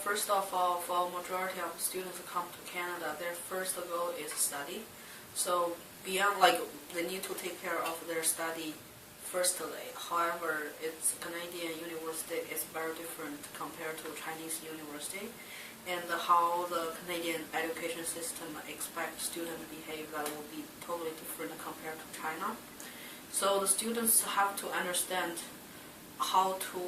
First of all, for majority of students who come to Canada, their first goal is study. So beyond they need to take care of their study firstly. However, it's Canadian university is very different compared to Chinese university, and how the Canadian education system expects students to behave that will be totally different compared to China. So the students have to understand how to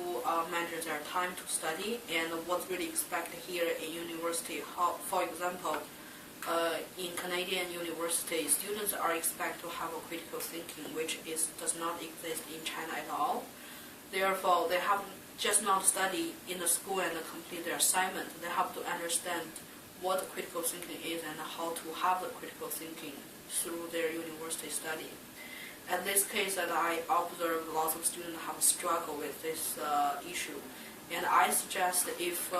manage their time to study and what's really expected here in university. For example, in Canadian university, students are expected to have a critical thinking, which does not exist in China at all. Therefore, they have just not study in the school and complete their assignment. They have to understand what critical thinking is and how to have the critical thinking through their university study. In this case, that I observe lots of students have struggled with this issue, and I suggest if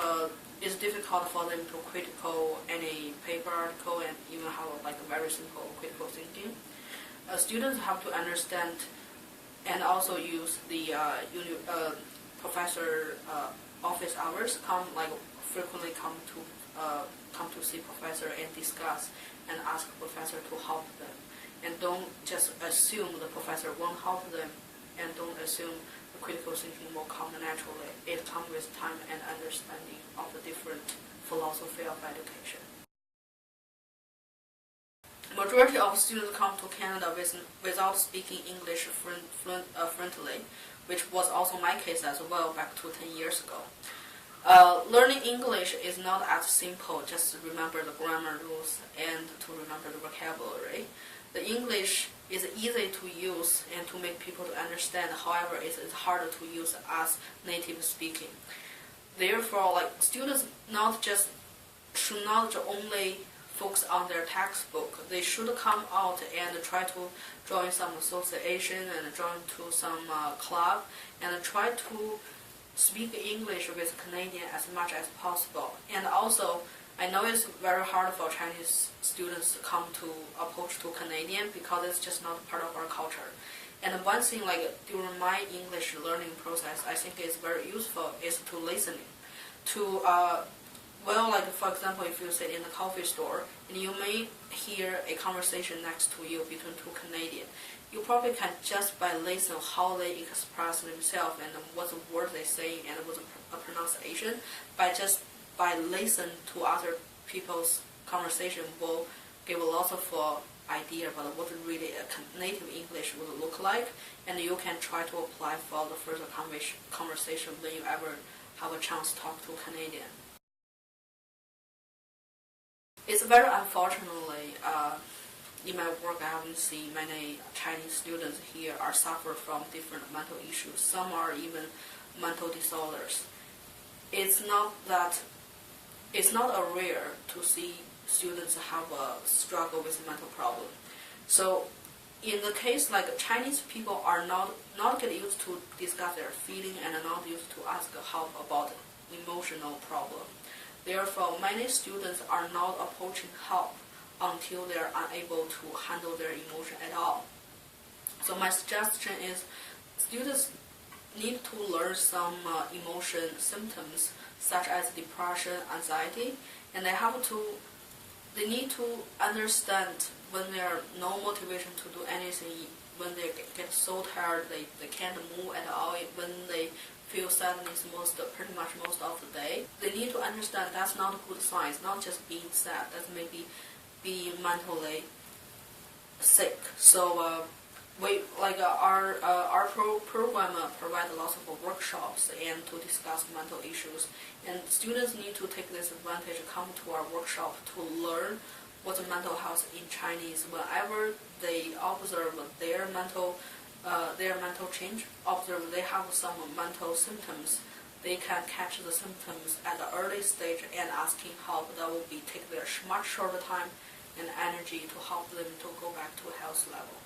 it's difficult for them to critical any paper article and even have a very simple critical thinking, students have to understand and also use the professor office hours. Frequently come to see professor and discuss and ask professor to help them. And don't just assume the professor won't help them, and don't assume the critical thinking will come naturally. It comes with time and understanding of the different philosophy of education. Majority of students come to Canada without speaking English fluently, which was also my case as well back to 10 years ago. Learning English is not as simple just to remember the grammar rules and to remember the vocabulary. The English is easy to use and to make people to understand. However, it's harder to use as native speaking. Therefore, students should not only focus on their textbook. They should come out and try to join some association and join to some club and try to speak English with Canadian as much as possible. And also, I know it's very hard for Chinese students to come to approach to Canadian because it's just not part of our culture. And one thing during my English learning process, I think is very useful is to listening. To for example, if you sit in a coffee store and you may hear a conversation next to you between two Canadians, you probably can just by listening how they express themselves and what the word they say and what the pronunciation, by listening to other people's conversation will give a lot of idea about what really a native English would look like, and you can try to apply for the further conversation when you ever have a chance to talk to Canadian. It's very unfortunately, in my work I haven't seen many Chinese students here are suffer from different mental issues. Some are even mental disorders. It's not a rare to see students have a struggle with mental problem. So in the case Chinese people are not get used to discuss their feeling and are not used to ask help about emotional problem. Therefore, many students are not approaching help until they are unable to handle their emotion at all. So my suggestion is students need to learn some emotion symptoms such as depression, anxiety, and they need to understand when there is no motivation to do anything, when they get so tired they can't move at all, when they feel sadness pretty much most of the day. They need to understand that's not a good sign. It's not just being sad, that's maybe being mentally sick. So our program provide lots of workshops and to discuss mental issues, and students need to take this advantage, come to our workshop to learn what the mental health in Chinese. Whenever they observe their mental change, observe they have some mental symptoms, they can catch the symptoms at the early stage and asking help. That will take their much shorter time and energy to help them to go back to a health level.